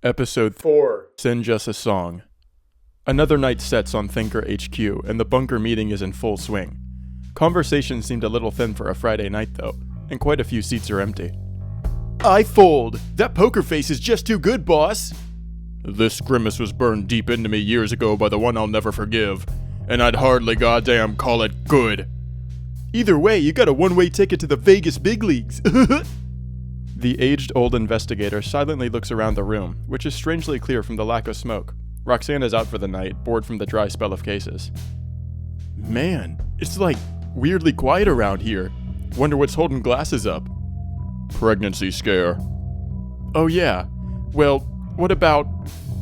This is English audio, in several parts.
Episode 4. Singe Us a Song. Another night sets on Thinker HQ, and the bunker meeting is in full swing. Conversation seemed a little thin for a Friday night, though, and quite a few seats are empty. I fold! That poker face is just too good, boss! This grimace was burned deep into me years ago by the one I'll never forgive, and I'd hardly goddamn call it good. Either way, you got a one-way ticket to the Vegas big leagues. The aged-old investigator silently looks around the room, which is strangely clear from the lack of smoke. Roxanne is out for the night, bored from the dry spell of cases. Man, it's like weirdly quiet around here. Wonder what's holding glasses up. Pregnancy scare. Oh yeah. Well, what about...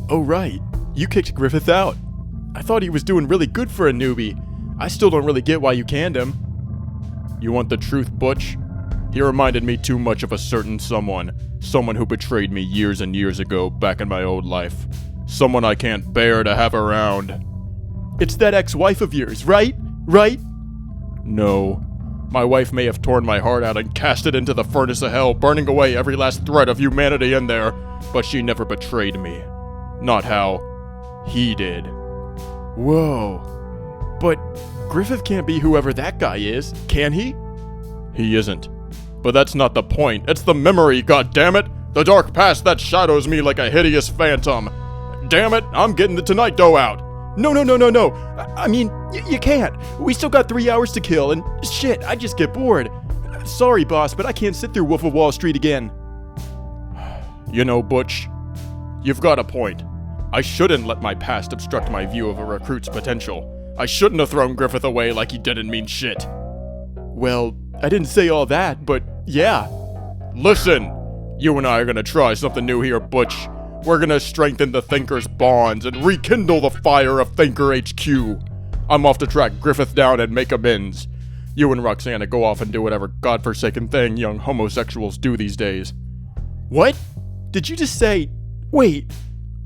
Oh right, you kicked Griffith out. I thought he was doing really good for a newbie. I still don't really get why you canned him. You want the truth, Butch? He reminded me too much of a certain someone who betrayed me years and years ago back in my old life. Someone I can't bear to have around. It's that ex-wife of yours, right? Right? No. My wife may have torn my heart out and cast it into the furnace of hell, burning away every last thread of humanity in there, but she never betrayed me. Not how he did. Whoa. But Griffith can't be whoever that guy is, can he? He isn't. But that's not the point. It's the memory, goddammit! The dark past that shadows me like a hideous phantom. Damn it, I'm getting the Tonight Dough out. No. I mean, you can't. We still got 3 hours to kill, and shit, I just get bored. Sorry, boss, but I can't sit through Wolf of Wall Street again. You know, Butch, you've got a point. I shouldn't let my past obstruct my view of a recruit's potential. I shouldn't have thrown Griffith away like he didn't mean shit. Well, I didn't say all that, but yeah. Listen, you and I are gonna try something new here, Butch. We're gonna strengthen the Thinker's bonds and rekindle the fire of Thinker HQ. I'm off to track Griffith down and make amends. You and Roxanna go off and do whatever godforsaken thing young homosexuals do these days. What? Did you just say... Wait,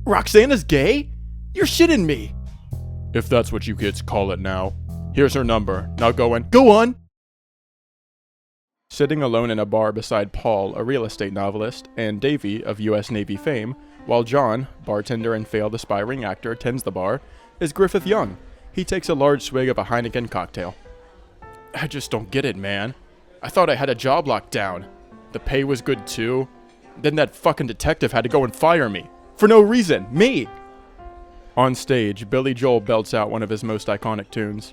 Roxanna's gay? You're shitting me. If that's what you kids call it now. Here's her number. Now go on. Sitting alone in a bar beside Paul, a real estate novelist, and Davey, of U.S. Navy fame, while John, bartender and failed aspiring actor, tends the bar, is Griffith Young. He takes a large swig of a Heineken cocktail. I just don't get it, man. I thought I had a job locked down. The pay was good too. Then that fucking detective had to go and fire me. For no reason. Me! On stage, Billy Joel belts out one of his most iconic tunes.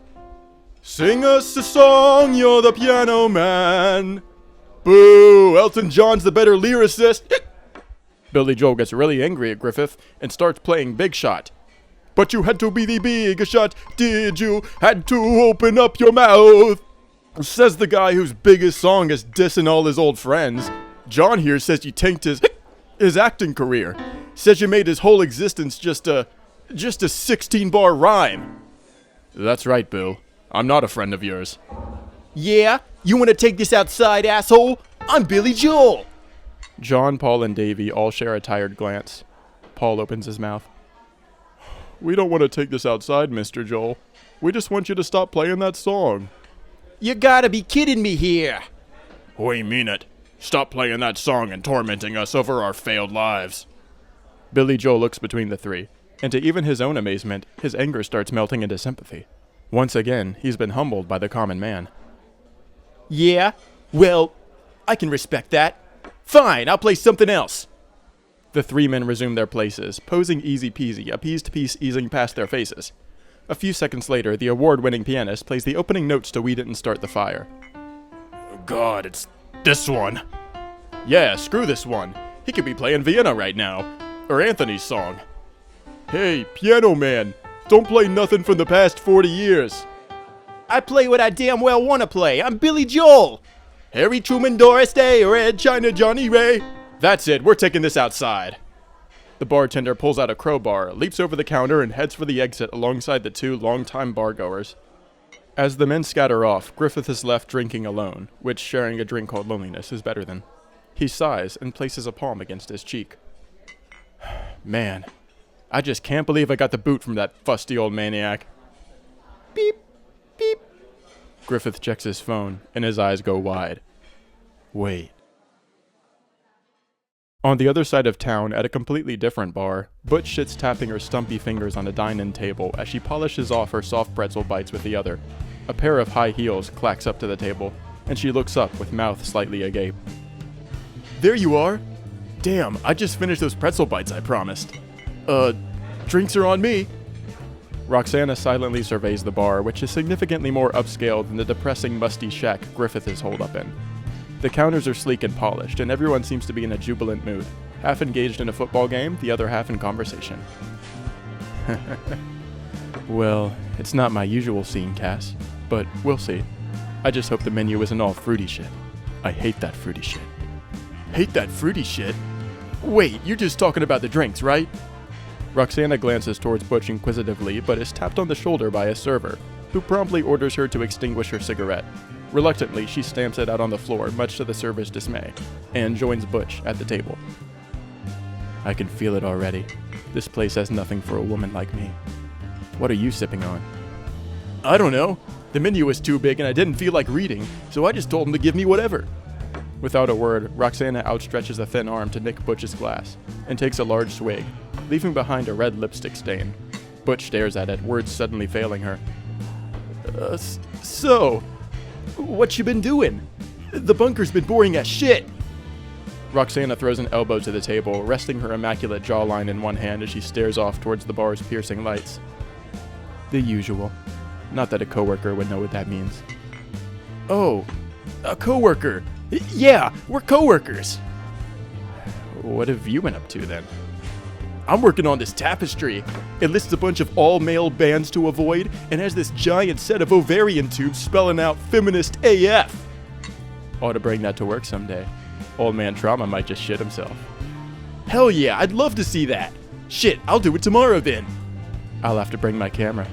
Sing us a song, you're the piano man. Boo, Elton John's the better lyricist. Billy Joel gets really angry at Griffith and starts playing Big Shot. But you had to be the big shot, did you? Had to open up your mouth. Says the guy whose biggest song is dissing all his old friends. John here says you tanked his acting career. Says you made his whole existence just a 16-bar rhyme. That's right, Bill. I'm not a friend of yours. Yeah? You want to take this outside, asshole? I'm Billy Joel! John, Paul, and Davey all share a tired glance. Paul opens his mouth. We don't want to take this outside, Mr. Joel. We just want you to stop playing that song. You gotta be kidding me here. We mean it. Stop playing that song and tormenting us over our failed lives. Billy Joel looks between the three, and to even his own amazement, his anger starts melting into sympathy. Once again, he's been humbled by the common man. Yeah? Well, I can respect that. Fine, I'll play something else. The three men resume their places, posing easy peasy, a piece easing past their faces. A few seconds later, the award-winning pianist plays the opening notes to We Didn't Start the Fire. God, it's this one. Yeah, screw this one. He could be playing Vienna right now. Or Anthony's song. Hey, piano man. Don't play nothing from the past 40 years. I play what I damn well want to play. I'm Billy Joel. Harry Truman, Doris Day, Red China, Johnny Ray. That's it. We're taking this outside. The bartender pulls out a crowbar, leaps over the counter, and heads for the exit alongside the two longtime bargoers. As the men scatter off, Griffith is left drinking alone, which sharing a drink called loneliness is better than. He sighs and places a palm against his cheek. Man. I just can't believe I got the boot from that fusty old maniac. Beep, beep. Griffith checks his phone, and his eyes go wide. Wait. On the other side of town, at a completely different bar, Butch sits tapping her stumpy fingers on a dine-in table as she polishes off her soft pretzel bites with the other. A pair of high heels clacks up to the table, and she looks up with mouth slightly agape. There you are! Damn, I just finished those pretzel bites I promised. Drinks are on me! Roxana silently surveys the bar, which is significantly more upscale than the depressing, musty shack Griffith is holed up in. The counters are sleek and polished, and everyone seems to be in a jubilant mood, half engaged in a football game, the other half in conversation. Well, it's not my usual scene, Cass, but we'll see. I just hope the menu isn't all fruity shit. I hate that fruity shit. Hate that fruity shit? Wait, you're just talking about the drinks, right? Roxana glances towards Butch inquisitively, but is tapped on the shoulder by a server, who promptly orders her to extinguish her cigarette. Reluctantly, she stamps it out on the floor, much to the server's dismay, and joins Butch at the table. I can feel it already. This place has nothing for a woman like me. What are you sipping on? I don't know. The menu was too big and I didn't feel like reading, so I just told him to give me whatever. Without a word, Roxana outstretches a thin arm to nick Butch's glass, and takes a large swig, leaving behind a red lipstick stain. Butch stares at it, words suddenly failing her. So, what you been doing? The bunker's been boring as shit! Roxana throws an elbow to the table, resting her immaculate jawline in one hand as she stares off towards the bar's piercing lights. The usual. Not that a coworker would know what that means. Oh, a coworker! Yeah, we're coworkers! What have you been up to then? I'm working on this tapestry. It lists a bunch of all-male bands to avoid and has this giant set of ovarian tubes spelling out feminist AF. Ought to bring that to work someday. Old man Trauma might just shit himself. Hell yeah, I'd love to see that. Shit, I'll do it tomorrow then. I'll have to bring my camera.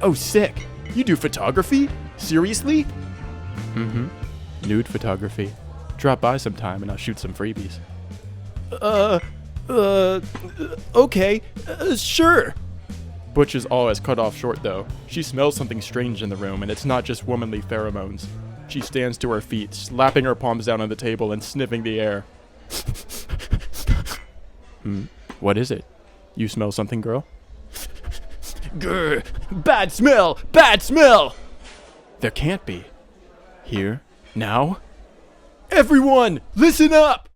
Oh, sick. You do photography? Seriously? Mm-hmm. Nude photography. Drop by sometime and I'll shoot some freebies. Okay, sure. Butch's awe is cut off short, though. She smells something strange in the room, and it's not just womanly pheromones. She stands to her feet, slapping her palms down on the table and sniffing the air. What is it? You smell something, girl? Grr! Bad smell! Bad smell! There can't be. Here? Now? Everyone, listen up!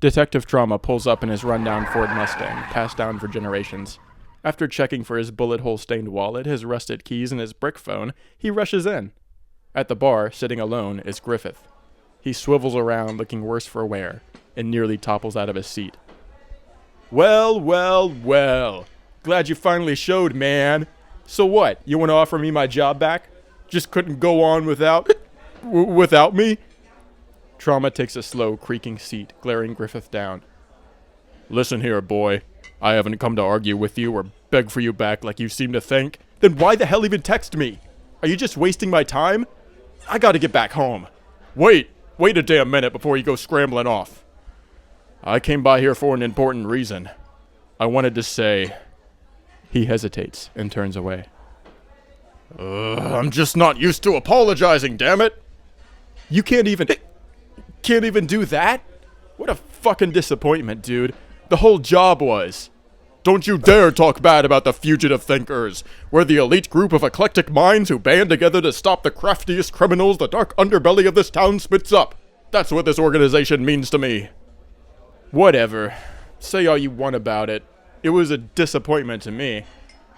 Detective Trauma pulls up in his rundown Ford Mustang, passed down for generations. After checking for his bullet hole-stained wallet, his rusted keys, and his brick phone, he rushes in. At the bar, sitting alone, is Griffith. He swivels around, looking worse for wear, and nearly topples out of his seat. Well, well, well. Glad you finally showed, man. So what, you want to offer me my job back? Just couldn't go on without me? Trauma takes a slow, creaking seat, glaring Griffith down. Listen here, boy. I haven't come to argue with you or beg for you back like you seem to think. Then why the hell even text me? Are you just wasting my time? I gotta get back home. Wait a damn minute before you go scrambling off. I came by here for an important reason. I wanted to say... He hesitates and turns away. I'm just not used to apologizing, damn it! You can't even do that? What a fucking disappointment, dude. The whole job was. Don't you dare talk bad about the Fugitive Thinkers. We're the elite group of eclectic minds who band together to stop the craftiest criminals the dark underbelly of this town spits up. That's what this organization means to me. Whatever. Say all you want about it. It was a disappointment to me.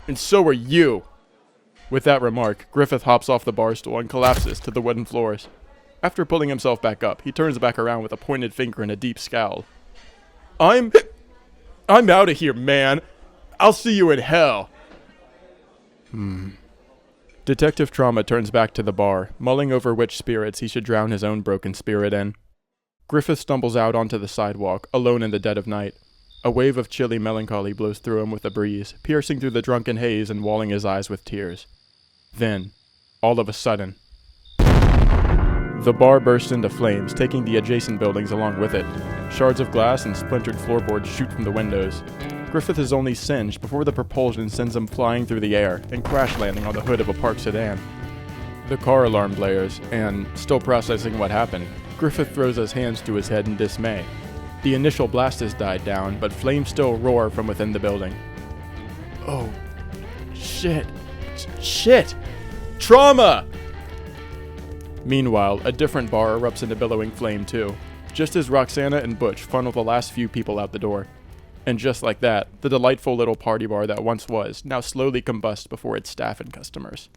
And so are you. With that remark, Griffith hops off the bar stool and collapses to the wooden floors. After pulling himself back up, he turns back around with a pointed finger and a deep scowl. I'm out of here, man. I'll see you in hell. Detective Trauma turns back to the bar, mulling over which spirits he should drown his own broken spirit in. Griffith stumbles out onto the sidewalk, alone in the dead of night. A wave of chilly melancholy blows through him with a breeze, piercing through the drunken haze and walling his eyes with tears. Then, all of a sudden, the bar bursts into flames, taking the adjacent buildings along with it. Shards of glass and splintered floorboards shoot from the windows. Griffith is only singed before the propulsion sends him flying through the air and crash landing on the hood of a parked sedan. The car alarm blares, and, still processing what happened, Griffith throws his hands to his head in dismay. The initial blast has died down, but flames still roar from within the building. Oh, shit. Shit! Trauma! Meanwhile, a different bar erupts into billowing flame too, just as Roxana and Butch funnel the last few people out the door. And just like that, the delightful little party bar that once was now slowly combusts before its staff and customers.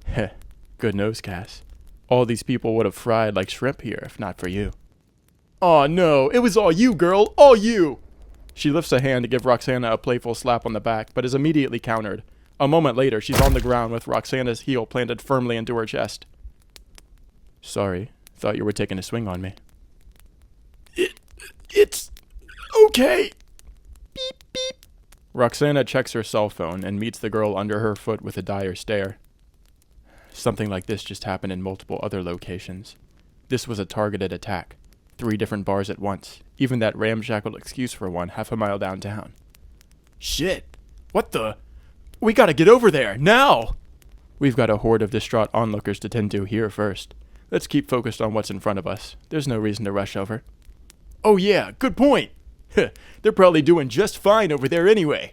Heh, good nose, Cass. All these people would have fried like shrimp here if not for you. Aw no, it was all you, girl, all you! She lifts a hand to give Roxana a playful slap on the back, but is immediately countered. A moment later, she's on the ground with Roxana's heel planted firmly into her chest. Sorry, thought you were taking a swing on me. It's okay. Beep, beep. Roxana checks her cell phone and meets the girl under her foot with a dire stare. Something like this just happened in multiple other locations. This was a targeted attack. 3 different bars at once. Even that ramshackle excuse for one half a mile downtown. Shit! What the? We gotta get over there, now! We've got a horde of distraught onlookers to tend to here first. Let's keep focused on what's in front of us. There's no reason to rush over. Oh yeah, good point! They're probably doing just fine over there anyway.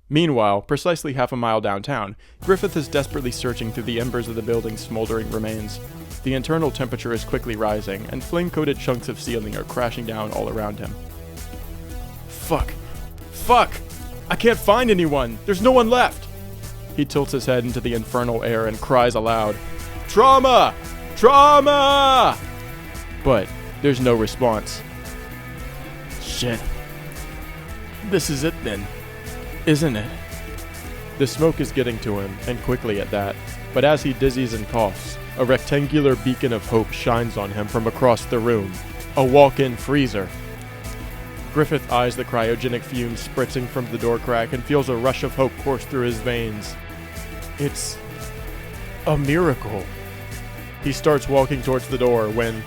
Meanwhile, precisely half a mile downtown, Griffith is desperately searching through the embers of the building's smoldering remains. The internal temperature is quickly rising, and flame-coated chunks of ceiling are crashing down all around him. Fuck! Fuck! I can't find anyone! There's no one left! He tilts his head into the infernal air and cries aloud, Trauma! Trauma! But there's no response. Shit. This is it then, isn't it? The smoke is getting to him, and quickly at that, but as he dizzies and coughs, a rectangular beacon of hope shines on him from across the room. A walk-in freezer. Griffith eyes the cryogenic fumes spritzing from the door crack and feels a rush of hope course through his veins. It's a miracle. He starts walking towards the door when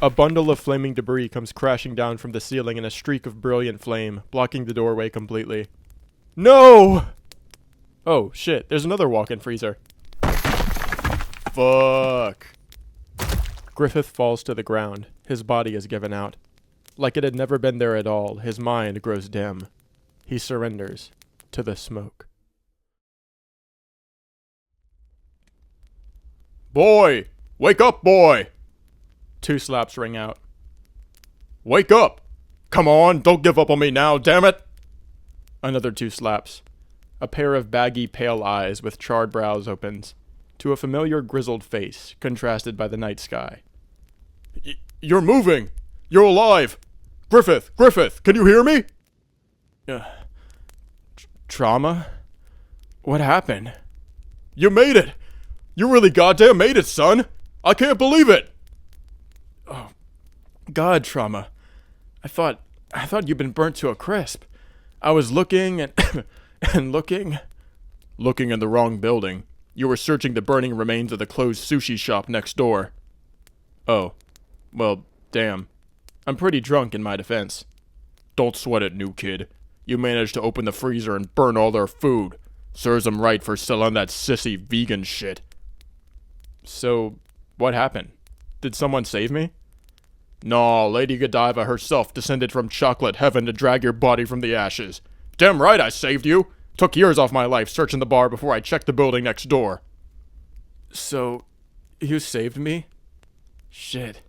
a bundle of flaming debris comes crashing down from the ceiling in a streak of brilliant flame, blocking the doorway completely. No! Oh, shit, there's another walk-in freezer. Fuck. Griffith falls to the ground. His body is given out. Like it had never been there at all, his mind grows dim. He surrenders to the smoke. Boy! Wake up, boy! 2 slaps ring out. Wake up! Come on, don't give up on me now, damn it! Another 2 slaps. A pair of baggy, pale eyes with charred brows opens to a familiar grizzled face, contrasted by the night sky. You're moving! You're alive! Griffith! Griffith! Can you hear me? Trauma? What happened? You made it! You really goddamn made it, son! I can't believe it! Oh, God, Trauma. I thought you'd been burnt to a crisp. I was looking and and looking. Looking in the wrong building. You were searching the burning remains of the closed sushi shop next door. Oh. Well, damn. I'm pretty drunk in my defense. Don't sweat it, new kid. You managed to open the freezer and burn all their food. Serves them right for selling that sissy vegan shit. So, what happened? Did someone save me? Nah, Lady Godiva herself descended from chocolate heaven to drag your body from the ashes. Damn right I saved you! Took years off my life searching the bar before I checked the building next door. So, you saved me? Shit.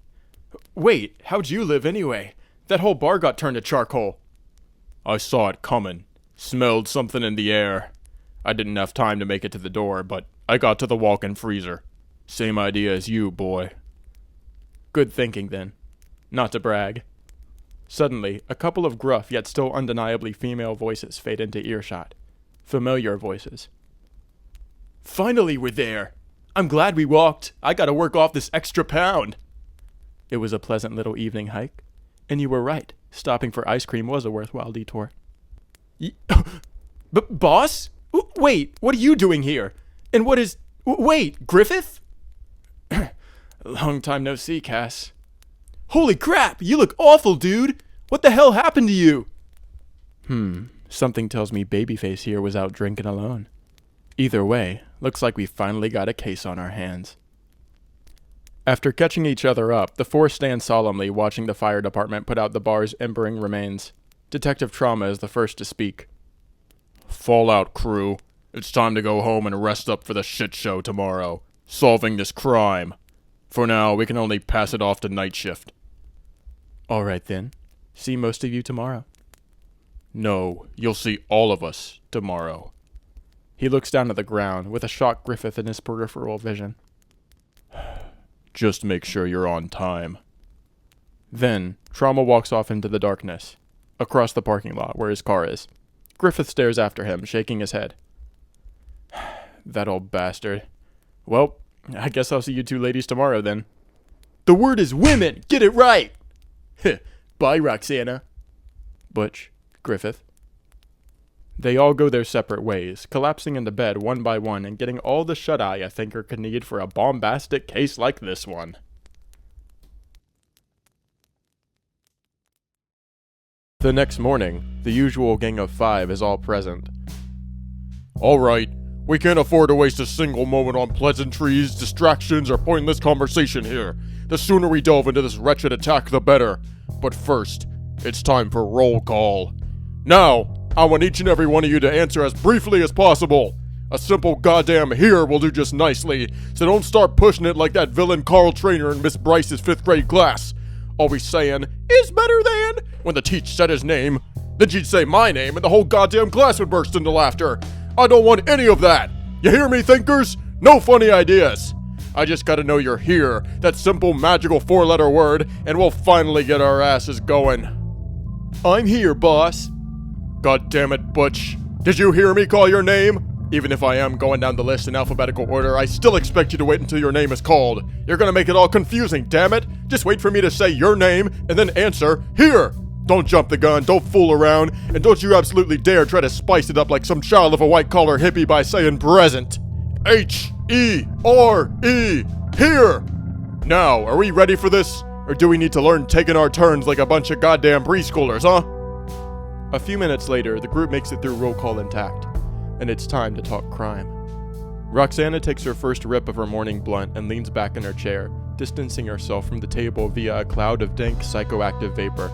Wait, how'd you live anyway? That whole bar got turned to charcoal. I saw it coming. Smelled something in the air. I didn't have time to make it to the door, but I got to the walk-in freezer. Same idea as you, boy. Good thinking, then. Not to brag. Suddenly, a couple of gruff yet still undeniably female voices fade into earshot. Familiar voices. Finally we're there! I'm glad we walked. I gotta work off this extra pound. It was a pleasant little evening hike. And you were right. Stopping for ice cream was a worthwhile detour. Boss? Wait, what are you doing here? And what is... Wait, Griffith? Long time no see, Cass. Holy crap, you look awful, dude! What the hell happened to you? Something tells me Babyface here was out drinking alone. Either way, Looks like we finally got a case on our hands. After catching each other up, the four stand solemnly watching the fire department put out the bar's embering remains. Detective Trauma is the first to speak. Fallout crew, it's time to go home and rest up for the shit show tomorrow, solving this crime. For now, we can only pass it off to night shift. All right then. See most of you tomorrow. No, you'll see all of us tomorrow. He looks down at the ground with a shocked Griffith in his peripheral vision. Just make sure you're on time. Then, Trauma walks off into the darkness, across the parking lot where his car is. Griffith stares after him, shaking his head. That old bastard. Well, I guess I'll see you two ladies tomorrow then. The word is women! Get it right! Bye, Roxana. Butch, Griffith. They all go their separate ways, collapsing into bed one by one and getting all the shut-eye a thinker could need for a bombastic case like this one. The next morning, the usual gang of 5 is all present. All right, we can't afford to waste a single moment on pleasantries, distractions, or pointless conversation here. The sooner we delve into this wretched attack, the better. But first, it's time for roll call. Now, I want each and every one of you to answer as briefly as possible. A simple goddamn here will do just nicely, so don't start pushing it like that villain Carl Trainer in Miss Bryce's 5th grade class. Always saying, is better than, when the teacher said his name. Then she'd say my name and the whole goddamn class would burst into laughter. I don't want any of that. You hear me, thinkers? No funny ideas. I just gotta know you're here, that simple magical 4-letter word, and we'll finally get our asses going. I'm here, boss. God damn it, Butch. Did you hear me call your name? Even if I am going down the list in alphabetical order, I still expect you to wait until your name is called. You're gonna make it all confusing, damn it. Just wait for me to say your name, and then answer, here. Don't jump the gun, don't fool around, and don't you absolutely dare try to spice it up like some child of a white-collar hippie by saying present. H-E-R-E, here. Now, are we ready for this? Or do we need to learn taking our turns like a bunch of goddamn preschoolers, huh? A few minutes later, the group makes it through roll call intact, and it's time to talk crime. Roxana takes her first rip of her morning blunt and leans back in her chair, distancing herself from the table via a cloud of dank psychoactive vapor.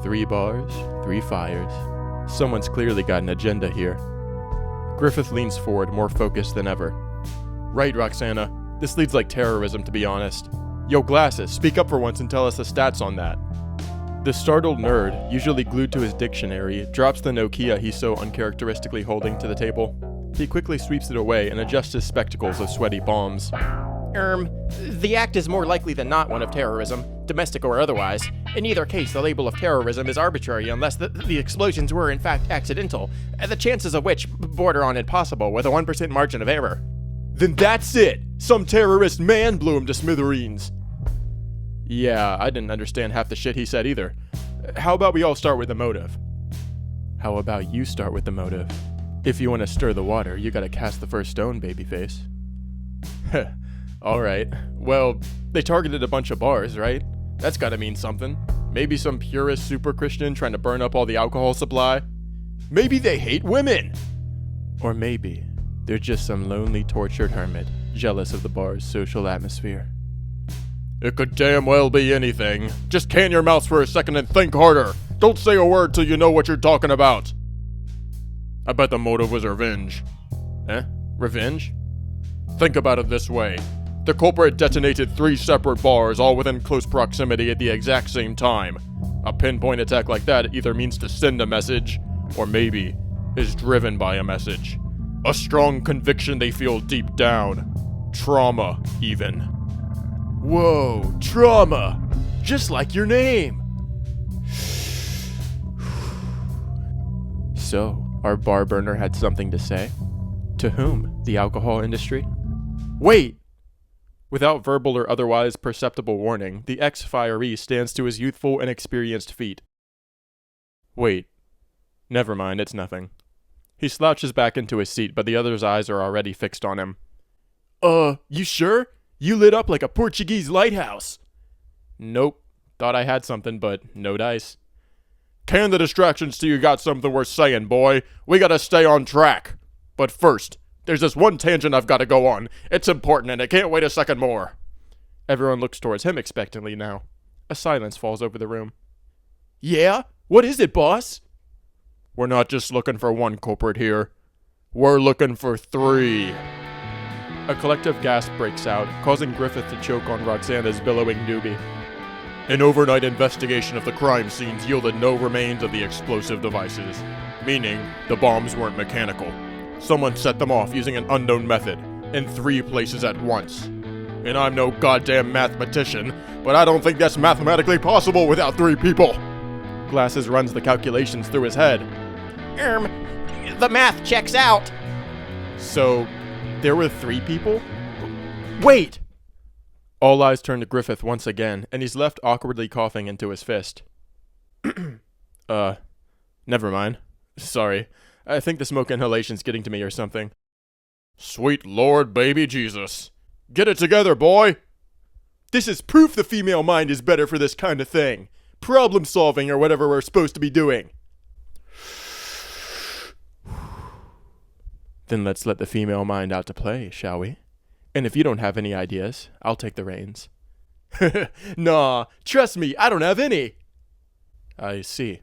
3 bars, 3 fires. Someone's clearly got an agenda here. Griffith leans forward, more focused than ever. Right, Roxana. This leads like terrorism, to be honest. Yo, Glasses, speak up for once and tell us the stats on that. The startled nerd, usually glued to his dictionary, drops the Nokia he's so uncharacteristically holding to the table. He quickly sweeps it away and adjusts his spectacles of sweaty palms. The act is more likely than not one of terrorism, domestic or otherwise. In either case, the label of terrorism is arbitrary unless the explosions were in fact accidental, the chances of which border on impossible with a 1% margin of error. Then that's it! Some terrorist man blew him to smithereens. Yeah, I didn't understand half the shit he said either. How about we all start with the motive? How about you start with the motive? If you want to stir the water, you gotta cast the first stone, babyface. Heh. Alright. Well, they targeted a bunch of bars, right? That's gotta mean something. Maybe some purist super Christian trying to burn up all the alcohol supply? Maybe they hate women! Or maybe they're just some lonely, tortured hermit, jealous of the bar's social atmosphere. It could damn well be anything. Just can your mouth for a second and think harder. Don't say a word till you know what you're talking about. I bet the motive was revenge. Eh? Revenge? Think about it this way. The culprit detonated 3 separate bars all within close proximity at the exact same time. A pinpoint attack like that either means to send a message, or maybe is driven by a message. A strong conviction they feel deep down. Trauma, even. Whoa, trauma! Just like your name! So, our bar burner had something to say? To whom? The alcohol industry? Wait! Without verbal or otherwise perceptible warning, the ex-firee stands to his youthful and experienced feet. Wait. Never mind, it's nothing. He slouches back into his seat, but the other's eyes are already fixed on him. You sure? You lit up like a Portuguese lighthouse. Nope. Thought I had something, but no dice. Can the distractions till you got something worth saying, boy. We gotta stay on track. But first, There's this one tangent I've got to go on. It's important and I can't wait a second more. Everyone looks towards him expectantly now. A silence falls over the room. Yeah? What is it, boss? We're not just looking for one culprit here. We're looking for 3. A collective gasp breaks out, causing Griffith to choke on Roxana's billowing doobie. An overnight investigation of the crime scenes yielded no remains of the explosive devices, meaning the bombs weren't mechanical. Someone set them off using an unknown method, in 3 places at once. And I'm no goddamn mathematician, but I don't think that's mathematically possible without 3 people. Glasses runs the calculations through his head. The math checks out. So, there were 3 people? Wait! All eyes turn to Griffith once again, and he's left awkwardly coughing into his fist. Never mind. Sorry. I think the smoke inhalation's getting to me or something. Sweet Lord baby Jesus. Get it together, boy! This is proof the female mind is better for this kind of thing. Problem solving or whatever we're supposed to be doing. Then let's let the female mind out to play, shall we? And if you don't have any ideas, I'll take the reins. Nah, trust me, I don't have any. I see.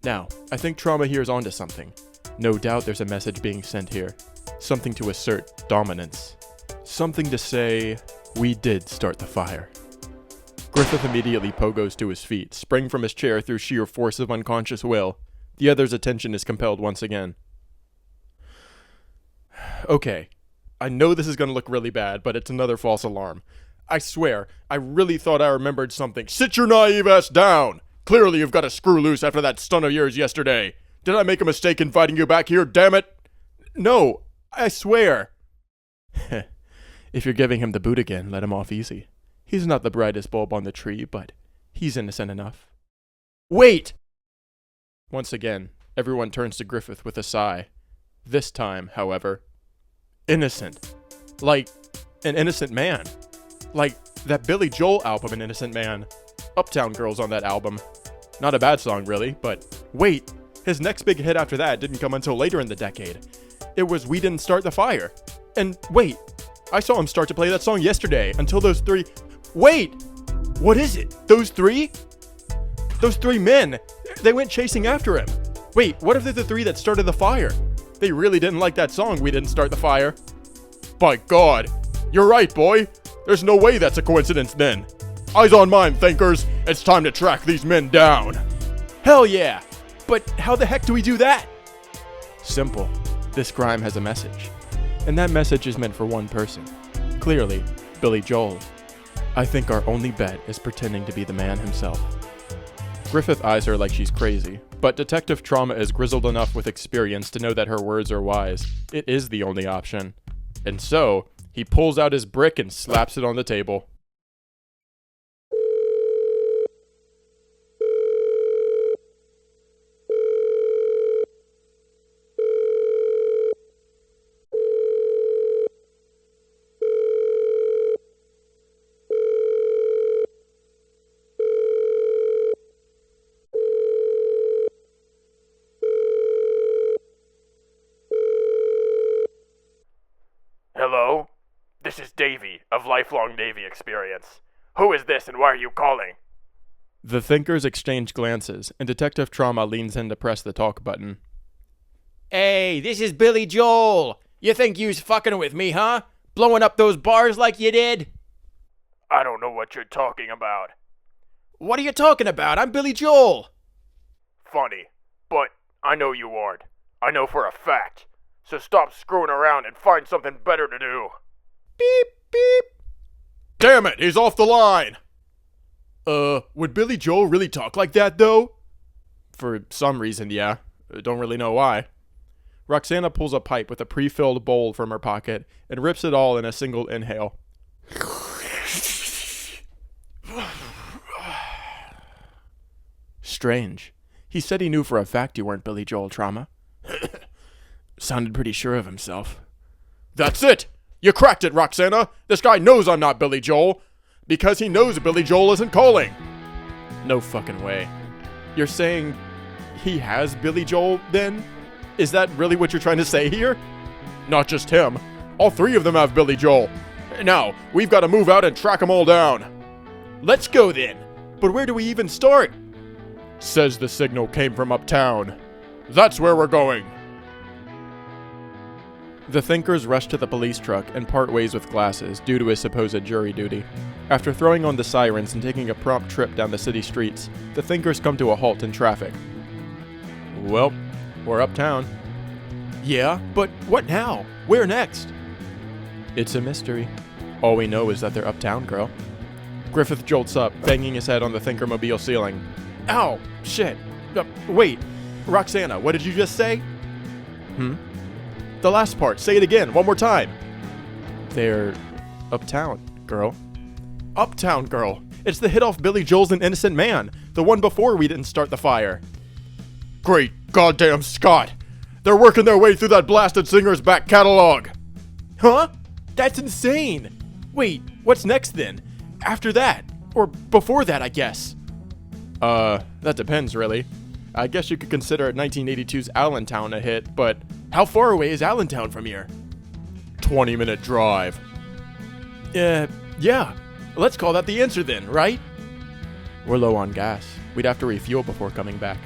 Now, I think Trauma here's onto something. No doubt there's a message being sent here. Something to assert dominance. Something to say, we did start the fire. Griffith immediately pogos to his feet, sprang from his chair through sheer force of unconscious will. The other's attention is compelled once again. Okay, I know this is going to look really bad, but it's another false alarm. I swear, I really thought I remembered something. Sit your naive ass down! Clearly you've got a screw loose after that stunt of yours yesterday. Did I make a mistake inviting you back here, damn it? No, I swear. If you're giving him the boot again, let him off easy. He's not the brightest bulb on the tree, but he's innocent enough. Wait! Once again, everyone turns to Griffith with a sigh. This time, however, innocent. Like an innocent man. Like that Billy Joel album, An Innocent Man. Uptown Girl's on that album. Not a bad song, really, but wait, his next big hit after that didn't come until later in the decade. It was We Didn't Start the Fire. And wait, I saw him start to play that song yesterday until those 3... Wait! What is it? Those 3? Those 3 men! They went chasing after him. Wait, what if they're the 3 that started the fire? They really didn't like that song, We Didn't Start the Fire. By God! You're right, boy! There's no way that's a coincidence then. Eyes on mine, thinkers! It's time to track these men down! Hell yeah! But how the heck do we do that? Simple. This crime has a message. And that message is meant for one person. Clearly, Billy Joel. I think our only bet is pretending to be the man himself. Griffith eyes her like she's crazy, but Detective Trauma is grizzled enough with experience to know that her words are wise. It is the only option. And so, he pulls out his brick and slaps it on the table. Hello? This is Davey of Lifelong Navy Experience. Who is this and why are you calling? The thinkers exchange glances, and Detective Trauma leans in to press the talk button. Hey, this is Billy Joel. You think you's fucking with me, huh? Blowing up those bars like you did? I don't know what you're talking about. What are you talking about? I'm Billy Joel. Funny, but I know you aren't. I know for a fact. So stop screwing around and find something better to do. Beep, beep. Damn it, he's off the line! Would Billy Joel really talk like that, though? For some reason, yeah. Don't really know why. Roxana pulls a pipe with a pre-filled bowl from her pocket and rips it all in a single inhale. Strange. He said he knew for a fact you weren't Billy Joel, Trauma. Sounded pretty sure of himself. That's it! You cracked it, Roxana! This guy knows I'm not Billy Joel! Because he knows Billy Joel isn't calling! No fucking way. You're saying he has Billy Joel, then? Is that really what you're trying to say here? Not just him. All three of them have Billy Joel. Now, we've got to move out and track them all down. Let's go then. But where do we even start? Says the signal came from uptown. That's where we're going. The Thinkers rush to the police truck and part ways with Glasses due to his supposed jury duty. After throwing on the sirens and taking a prompt trip down the city streets, the Thinkers come to a halt in traffic. Well, we're uptown. Yeah, but what now? Where next? It's a mystery. All we know is that they're uptown, girl. Griffith jolts up, banging his head on the Thinkermobile ceiling. Ow, shit. Wait, Roxana, what did you just say? The last part, say it again, one more time. They're uptown, girl. Uptown Girl. It's the hit off Billy Joel's An Innocent Man, the one before we didn't start the fire. Great goddamn Scott! They're working their way through that blasted singer's back catalog! Huh? That's insane! Wait, what's next then? After that? Or before that, I guess? That depends, really. I guess you could consider 1982's Allentown a hit, but How far away is Allentown from here? 20-minute drive. Yeah. Let's call that the answer then, right? we're low on gas. We'd have to refuel before coming back.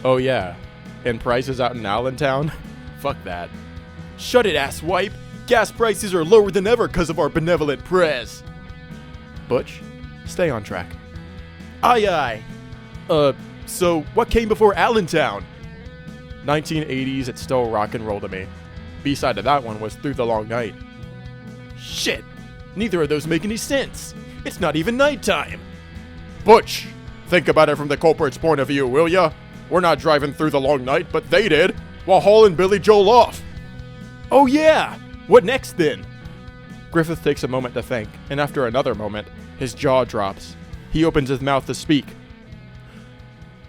Oh yeah, and prices out in Allentown? Fuck that. Shut it, asswipe! Gas prices are lower than ever because of our benevolent prez. Butch, stay on track. Aye aye. So what came before Allentown? 1980s, it's still rock and roll to me. B-side of that one was Through the Long Night. Shit! Neither of those make any sense. It's not even nighttime. Butch, think about it from the culprit's point of view, will ya? We're not driving through the long night, but they did, while hauling Billy Joel off. Oh yeah! What next then? Griffith takes a moment to think, and after another moment, his jaw drops. He opens his mouth to speak.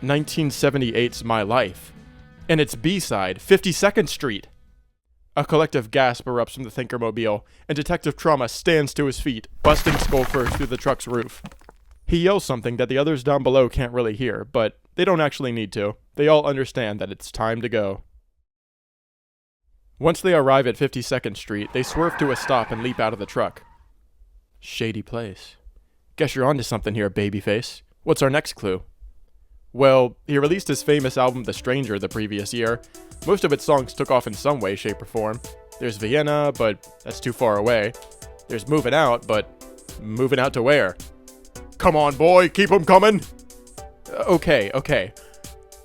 1978's My Life. And its B-side, 52nd Street. A collective gasp erupts from the Thinkermobile, and Detective Trauma stands to his feet, busting skull first through the truck's roof. He yells something that the others down below can't really hear, but they don't actually need to. They all understand that it's time to go. Once they arrive at 52nd Street, they swerve to a stop and leap out of the truck. Shady place. Guess you're onto something here, babyface. What's our next clue? Well, he released his famous album The Stranger the previous year. Most of its songs took off in some way, shape, or form. There's Vienna, but that's too far away. There's Movin' Out, but moving out to where? Come on, boy, keep 'em coming. Okay.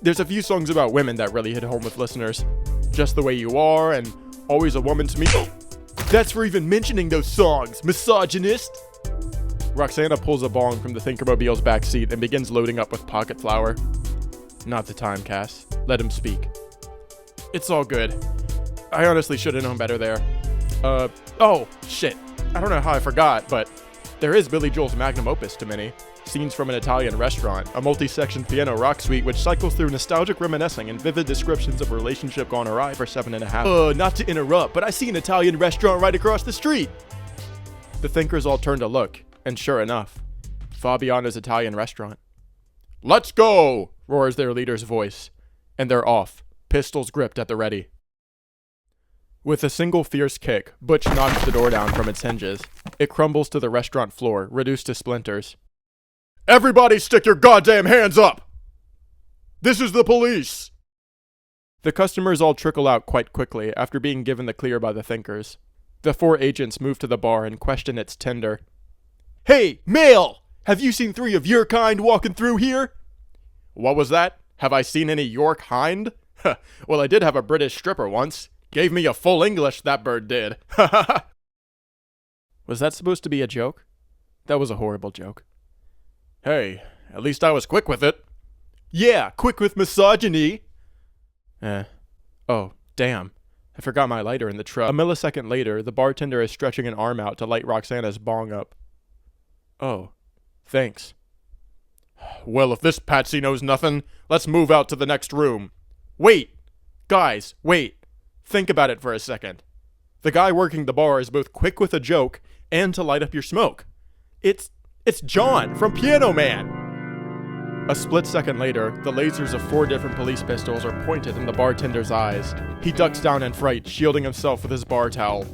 There's a few songs about women that really hit home with listeners. Just the Way You Are, and Always a Woman to Me. That's for even mentioning those songs, misogynist! Roxana pulls a bong from the Thinkermobile's back seat and begins loading up with pocket flour. Not the time, Cass. Let him speak. It's all good. I honestly should have known better there. Oh, shit. I don't know how I forgot, but there is Billy Joel's magnum opus to many. Scenes from an Italian Restaurant, a multi-section piano rock suite which cycles through nostalgic reminiscing and vivid descriptions of a relationship gone awry for 7.5. Not to interrupt, but I see an Italian restaurant right across the street! The Thinkers all turn to look, and sure enough, Fabiano's Italian Restaurant. Let's go! Roars their leader's voice, and they're off, pistols gripped at the ready. With a single fierce kick, Butch knocks the door down from its hinges. It crumbles to the restaurant floor, reduced to splinters. Everybody stick your goddamn hands up! This is the police! The customers all trickle out quite quickly after being given the clear by the Thinkers. The 4 agents move to the bar and question its tender. Hey, male! Have you seen 3 of your kind walking through here? What was that? Have I seen any York hind? Well, I did have a British stripper once. Gave me a full English, that bird did. Was that supposed to be a joke? That was a horrible joke. Hey, at least I was quick with it. Yeah, quick with misogyny. Oh, damn. I forgot my lighter in the truck. A millisecond later, the bartender is stretching an arm out to light Roxana's bong up. Oh, thanks. Well, if this patsy knows nothing, let's move out to the next room. Wait! Guys, wait. Think about it for a second. The guy working the bar is both quick with a joke and to light up your smoke. It's John from Piano Man. A split second later, the lasers of 4 different police pistols are pointed in the bartender's eyes. He ducks down in fright, shielding himself with his bar towel.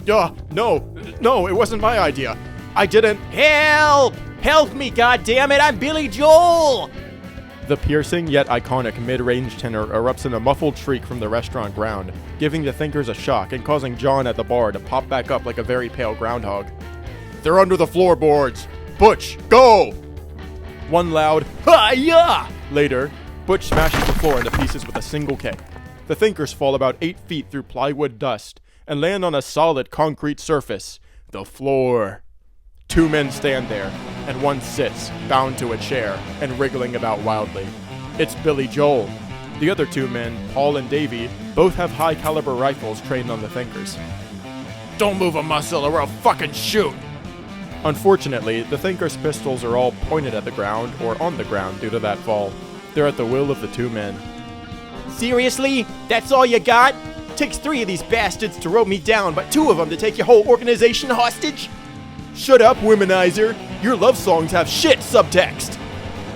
No, it wasn't my idea. I didn't. Help! Help me, goddammit! I'm Billy Joel! The piercing yet iconic mid-range tenor erupts in a muffled shriek from the restaurant ground, giving the thinkers a shock and causing John at the bar to pop back up like a very pale groundhog. They're under the floorboards. Butch, go! One loud, "Hi-ya!" Later, Butch smashes the floor into pieces with a single kick. The thinkers fall about 8 feet through plywood dust and land on a solid concrete surface, the floor. 2 men stand there, and one sits, bound to a chair, and wriggling about wildly. It's Billy Joel. The other 2 men, Paul and Davy, both have high-caliber rifles trained on the thinkers. Don't move a muscle or I'll fucking shoot! Unfortunately, the thinkers' pistols are all pointed at the ground or on the ground due to that fall. They're at the will of the 2 men. Seriously? That's all you got? Takes 3 of these bastards to rope me down, but 2 of them to take your whole organization hostage? Shut up, womanizer! Your love songs have shit subtext!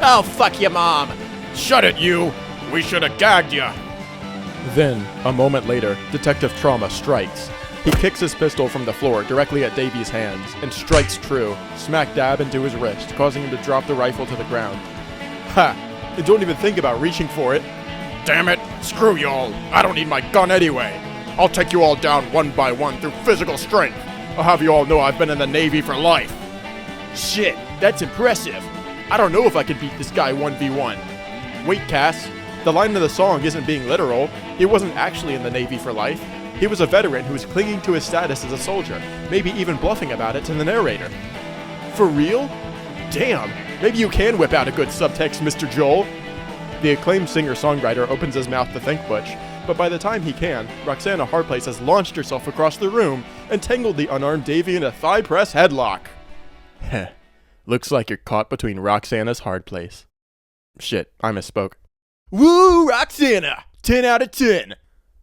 Oh, fuck your mom! Shut it, you! We should have gagged ya! Then, a moment later, Detective Trauma strikes. He kicks his pistol from the floor directly at Davy's hands, and strikes true, smack dab into his wrist, causing him to drop the rifle to the ground. Ha! And don't even think about reaching for it. Damn it! Screw y'all! I don't need my gun anyway! I'll take you all down one by one through physical strength! I'll have you all know I've been in the Navy for life! Shit, that's impressive. I don't know if I could beat this guy 1v1. Wait, Cass. The line of the song isn't being literal. He wasn't actually in the Navy for life. He was a veteran who was clinging to his status as a soldier, maybe even bluffing about it to the narrator. For real? Damn, maybe you can whip out a good subtext, Mr. Joel. The acclaimed singer-songwriter opens his mouth to thank Butch, but by the time he can, Roxana Hardplace has launched herself across the room and tangled the unarmed Davy in a thigh press headlock. Heh, looks like you're caught between Roxana's Hardplace. Shit, I misspoke. Woo, Roxana! 10 out of 10!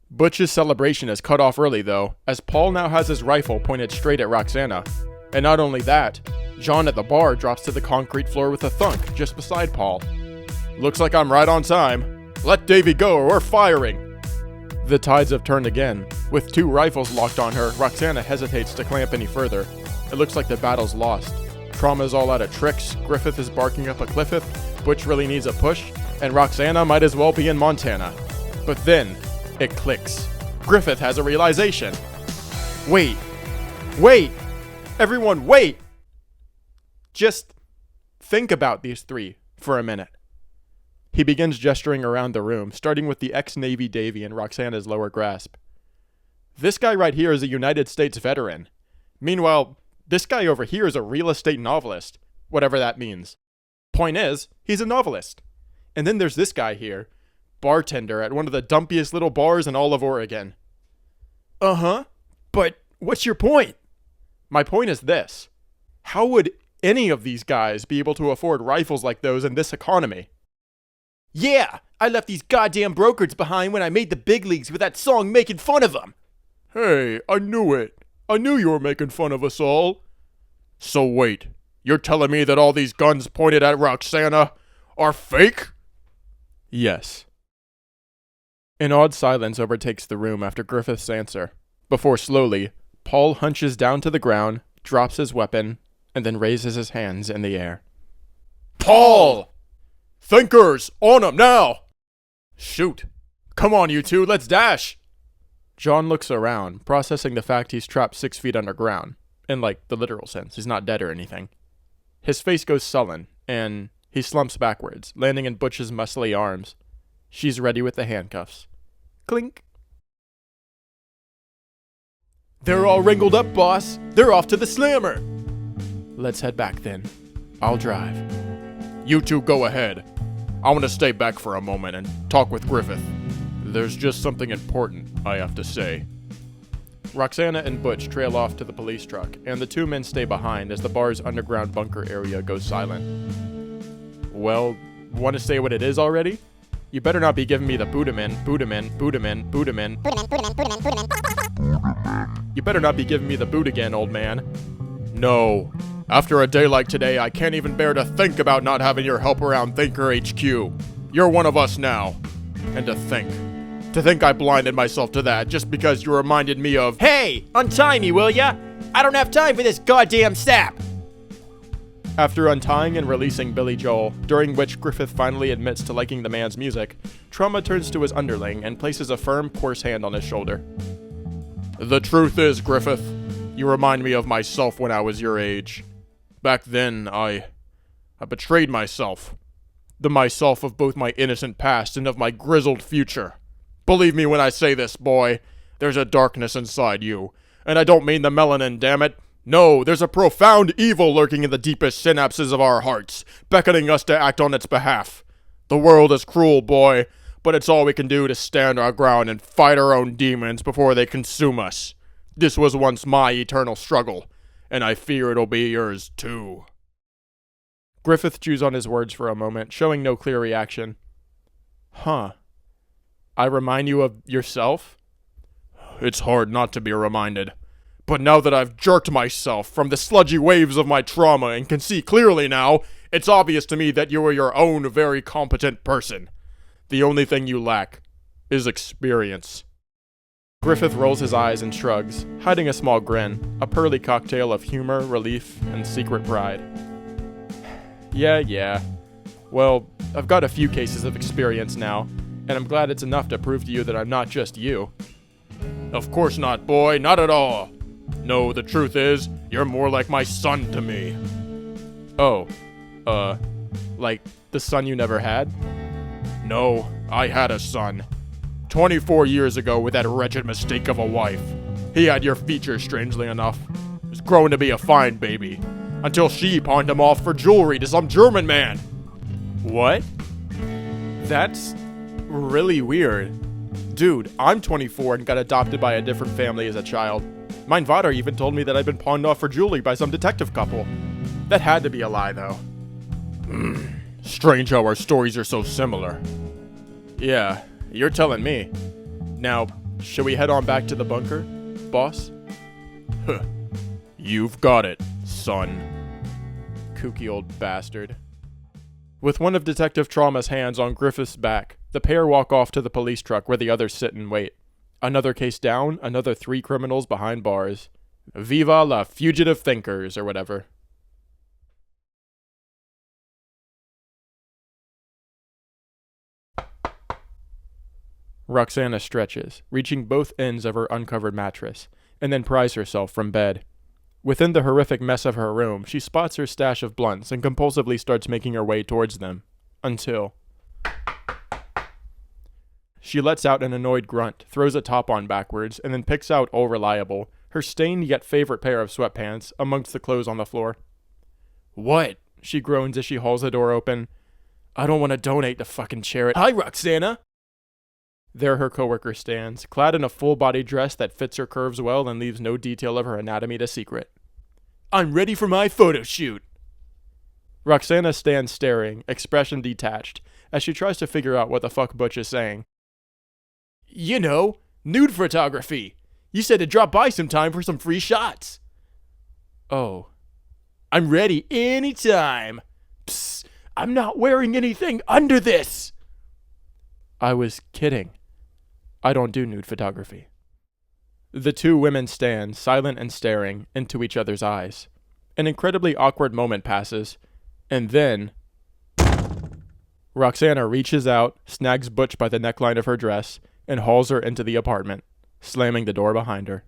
Butch's celebration is cut off early though, as Paul now has his rifle pointed straight at Roxana. And not only that, John at the bar drops to the concrete floor with a thunk just beside Paul. Looks like I'm right on time. Let Davy go or we're firing! The tides have turned again. With 2 rifles locked on her, Roxana hesitates to clamp any further. It looks like the battle's lost. Trauma's all out of tricks, Griffith is barking up a cliffith, Butch really needs a push, and Roxana might as well be in Montana. But then, it clicks. Griffith has a realization. Wait. Everyone, wait! Just think about these 3 for a minute. He begins gesturing around the room, starting with the ex-Navy Davy in Roxana's lower grasp. This guy right here is a United States veteran. Meanwhile, this guy over here is a real estate novelist, whatever that means. Point is, he's a novelist. And then there's this guy here, bartender at one of the dumpiest little bars in all of Oregon. Uh-huh, but what's your point? My point is this. How would any of these guys be able to afford rifles like those in this economy? Yeah, I left these goddamn brokers behind when I made the big leagues with that song making fun of them. Hey, I knew it. I knew you were making fun of us all. So wait, you're telling me that all these guns pointed at Roxana are fake? Yes. An odd silence overtakes the room after Griffith's answer, before slowly, Paul hunches down to the ground, drops his weapon, and then raises his hands in the air. Paul! Thinkers, on 'em now! Shoot. Come on, you 2, let's dash! John looks around, processing the fact he's trapped 6 feet underground, in like the literal sense, he's not dead or anything. His face goes sullen, and he slumps backwards, landing in Butch's muscly arms. She's ready with the handcuffs. Clink. They're all wrangled up, boss. They're off to the slammer. Let's head back then. I'll drive. You 2 go ahead. I want to stay back for a moment and talk with Griffith. There's just something important I have to say. Roxana and Butch trail off to the police truck, and the 2 men stay behind as the bar's underground bunker area goes silent. Well, want to say what it is already? You better not be giving me the Budamin. You better not be giving me the boot again, old man. No, After a day like today, I can't even bear to think about not having your help around Thinker HQ. You're one of us now. And to think I blinded myself to that just because you reminded me of— Hey, untie me, will ya? I don't have time for this goddamn sap! After untying and releasing Billy Joel, during which Griffith finally admits to liking the man's music, Trauma turns to his underling and places a firm, coarse hand on his shoulder. The truth is, Griffith, you remind me of myself when I was your age. Back then, I betrayed myself. The myself of both my innocent past and of my grizzled future. Believe me when I say this, boy. There's a darkness inside you. And I don't mean the melanin, damn it. No, there's a profound evil lurking in the deepest synapses of our hearts, beckoning us to act on its behalf. The world is cruel, boy, but it's all we can do to stand our ground and fight our own demons before they consume us. This was once my eternal struggle, and I fear it'll be yours too. Griffith chews on his words for a moment, showing no clear reaction. Huh. I remind you of yourself? It's hard not to be reminded. But now that I've jerked myself from the sludgy waves of my trauma and can see clearly now, it's obvious to me that you are your own very competent person. The only thing you lack is experience. Griffith rolls his eyes and shrugs, hiding a small grin, a pearly cocktail of humor, relief, and secret pride. Yeah. Well, I've got a few cases of experience now, and I'm glad it's enough to prove to you that I'm not just you. Of course not, boy, not at all. No, the truth is, you're more like my son to me. Oh, like the son you never had? No, I had a son. 24 years ago with that wretched mistake of a wife. He had your features, strangely enough. He was growing to be a fine baby. Until she pawned him off for jewelry to some German man. What? That's really weird. Dude, I'm 24 and got adopted by a different family as a child. Mein Vater even told me that I'd been pawned off for jewelry by some detective couple. That had to be a lie, though. Strange how our stories are so similar. Yeah, you're telling me. Now, should we head on back to the bunker, boss? You've got it, son. Kooky old bastard. With one of Detective Trauma's hands on Griffith's back, the pair walk off to the police truck where the others sit and wait. Another case down, another 3 criminals behind bars. Viva la fugitive thinkers, or whatever. Roxana stretches, reaching both ends of her uncovered mattress, and then pries herself from bed. Within the horrific mess of her room, she spots her stash of blunts and compulsively starts making her way towards them. Until she lets out an annoyed grunt, throws a top on backwards, and then picks out All Reliable, her stained yet favorite pair of sweatpants, amongst the clothes on the floor. What? She groans as she hauls the door open. I don't want to donate to fucking charity. Hi, Roxana! There her coworker stands, clad in a full-body dress that fits her curves well and leaves no detail of her anatomy to secret. I'm ready for my photo shoot! Roxana stands staring, expression detached, as she tries to figure out what the fuck Butch is saying. You know, nude photography. You said to drop by sometime for some free shots. Oh. I'm ready anytime. Psst, I'm not wearing anything under this. I was kidding. I don't do nude photography. The 2 women stand, silent and staring, into each other's eyes. An incredibly awkward moment passes, and then Roxana reaches out, snags Butch by the neckline of her dress, and hauls her into the apartment, slamming the door behind her.